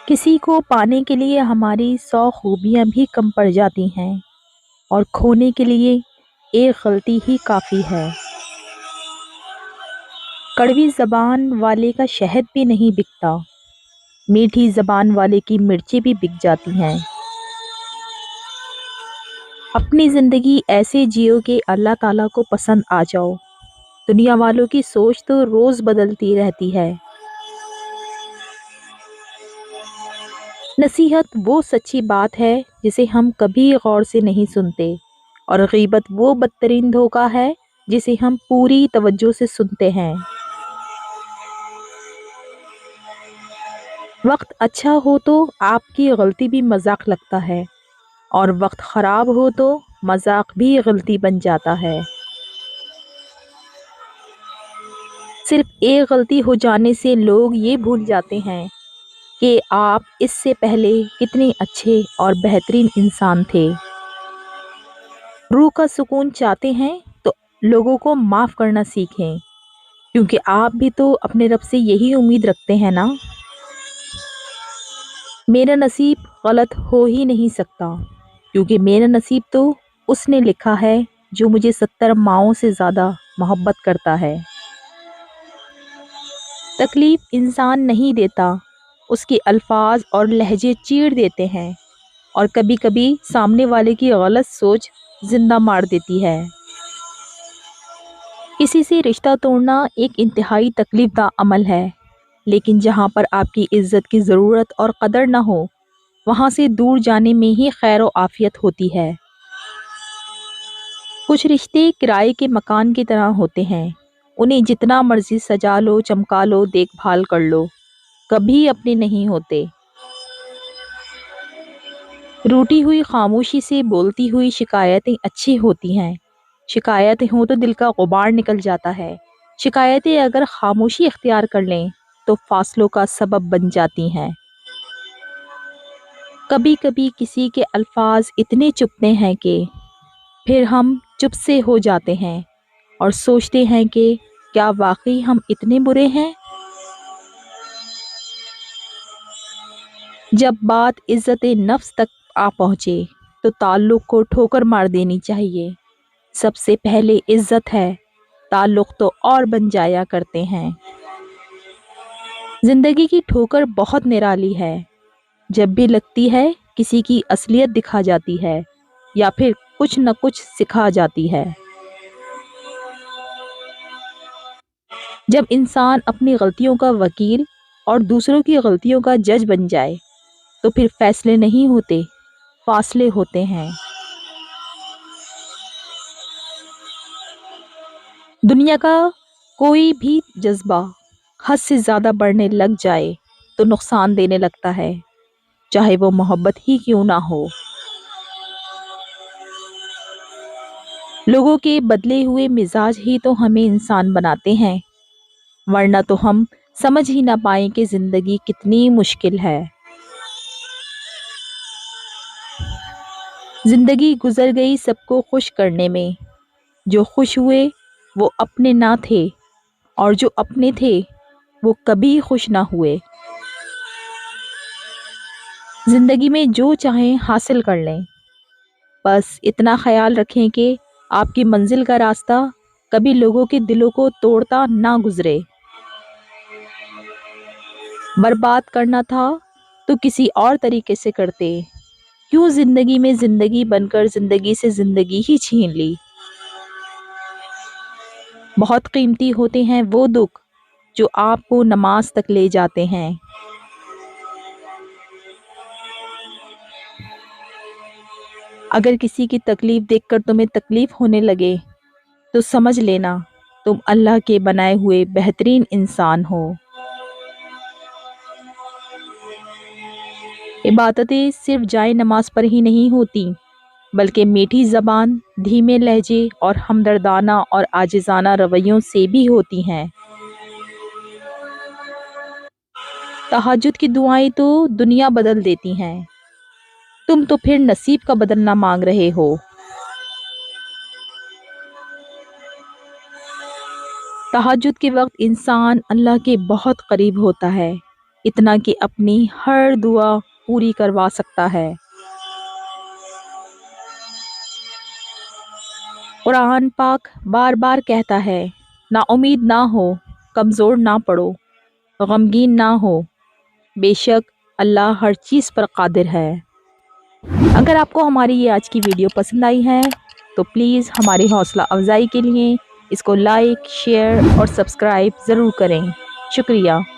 کسی کو پانے کے لیے ہماری 100 خوبیاں بھی کم پڑ جاتی ہیں اور کھونے کے لیے ایک غلطی ہی کافی ہے۔ کڑوی زبان والے کا شہد بھی نہیں بکتا، میٹھی زبان والے کی مرچیں بھی بک جاتی ہیں۔ اپنی زندگی ایسے جیو کہ اللہ تعالیٰ کو پسند آ جاؤ۔ دنیا والوں کی سوچ تو روز بدلتی رہتی ہے۔ نصیحت وہ سچی بات ہے جسے ہم کبھی غور سے نہیں سنتے، اور غیبت وہ بدترین دھوکہ ہے جسے ہم پوری توجہ سے سنتے ہیں۔ وقت اچھا ہو تو آپ کی غلطی بھی مذاق لگتا ہے، اور وقت خراب ہو تو مذاق بھی غلطی بن جاتا ہے۔ صرف ایک غلطی ہو جانے سے لوگ یہ بھول جاتے ہیں کہ آپ اس سے پہلے کتنے اچھے اور بہترین انسان تھے۔ روح کا سکون چاہتے ہیں تو لوگوں کو معاف کرنا سیکھیں، کیونکہ آپ بھی تو اپنے رب سے یہی امید رکھتے ہیں نا۔ میرا نصیب غلط ہو ہی نہیں سکتا، کیونکہ میرا نصیب تو اس نے لکھا ہے جو مجھے 70 ماؤں سے زیادہ محبت کرتا ہے۔ تکلیف انسان نہیں دیتا، اس کے الفاظ اور لہجے چیڑ دیتے ہیں، اور کبھی کبھی سامنے والے کی غلط سوچ زندہ مار دیتی ہے۔ کسی سے رشتہ توڑنا ایک انتہائی تکلیف دہ عمل ہے، لیکن جہاں پر آپ کی عزت کی ضرورت اور قدر نہ ہو، وہاں سے دور جانے میں ہی خیر و عافیت ہوتی ہے۔ کچھ رشتے کرائے کے مکان کی طرح ہوتے ہیں، انہیں جتنا مرضی سجا لو، چمکا لو، دیکھ بھال کر لو، کبھی اپنے نہیں ہوتے۔ روٹی ہوئی خاموشی سے بولتی ہوئی شکایتیں اچھی ہوتی ہیں۔ شکایتیں ہوں تو دل کا غبار نکل جاتا ہے۔ شکایتیں اگر خاموشی اختیار کر لیں تو فاصلوں کا سبب بن جاتی ہیں۔ کبھی کبھی کسی کے الفاظ اتنے چبھتے ہیں کہ پھر ہم چپ سے ہو جاتے ہیں اور سوچتے ہیں کہ کیا واقعی ہم اتنے برے ہیں؟ جب بات عزت نفس تک آ پہنچے تو تعلق کو ٹھوکر مار دینی چاہیے۔ سب سے پہلے عزت ہے، تعلق تو اور بن جایا کرتے ہیں۔ زندگی کی ٹھوکر بہت نرالی ہے، جب بھی لگتی ہے کسی کی اصلیت دکھا جاتی ہے یا پھر کچھ نہ کچھ سکھا جاتی ہے۔ جب انسان اپنی غلطیوں کا وکیل اور دوسروں کی غلطیوں کا جج بن جائے تو پھر فیصلے نہیں ہوتے، فاصلے ہوتے ہیں۔ دنیا کا کوئی بھی جذبہ حد سے زیادہ بڑھنے لگ جائے تو نقصان دینے لگتا ہے، چاہے وہ محبت ہی کیوں نہ ہو۔ لوگوں کے بدلے ہوئے مزاج ہی تو ہمیں انسان بناتے ہیں، ورنہ تو ہم سمجھ ہی نہ پائیں کہ زندگی کتنی مشکل ہے۔ زندگی گزر گئی سب کو خوش کرنے میں، جو خوش ہوئے وہ اپنے نہ تھے، اور جو اپنے تھے وہ کبھی خوش نہ ہوئے۔ زندگی میں جو چاہیں حاصل کر لیں، بس اتنا خیال رکھیں کہ آپ کی منزل کا راستہ کبھی لوگوں کے دلوں کو توڑتا نہ گزرے۔ برباد کرنا تھا تو کسی اور طریقے سے کرتے، کیوں زندگی میں زندگی بن کر زندگی سے زندگی ہی چھین لی۔ بہت قیمتی ہوتے ہیں وہ دکھ جو آپ کو نماز تک لے جاتے ہیں۔ اگر کسی کی تکلیف دیکھ کر تمہیں تکلیف ہونے لگے تو سمجھ لینا تم اللہ کے بنائے ہوئے بہترین انسان ہو۔ عبادتیں صرف جائے نماز پر ہی نہیں ہوتی، بلکہ میٹھی زبان، دھیمے لہجے اور ہمدردانہ اور عاجزانہ رویوں سے بھی ہوتی ہیں۔ تہجد کی دعائیں تو دنیا بدل دیتی ہیں، تم تو پھر نصیب کا بدلنا مانگ رہے ہو۔ تہجد کے وقت انسان اللہ کے بہت قریب ہوتا ہے، اتنا کہ اپنی ہر دعا پوری کروا سکتا ہے۔ قرآن پاک بار بار کہتا ہے، نا امید نہ ہو، کمزور نہ پڑو، غمگین نہ ہو، بے شک اللہ ہر چیز پر قادر ہے۔ اگر آپ کو ہماری یہ آج کی ویڈیو پسند آئی ہے تو پلیز ہماری حوصلہ افزائی کے لیے اس کو لائک، شیئر اور سبسکرائب ضرور کریں۔ شکریہ۔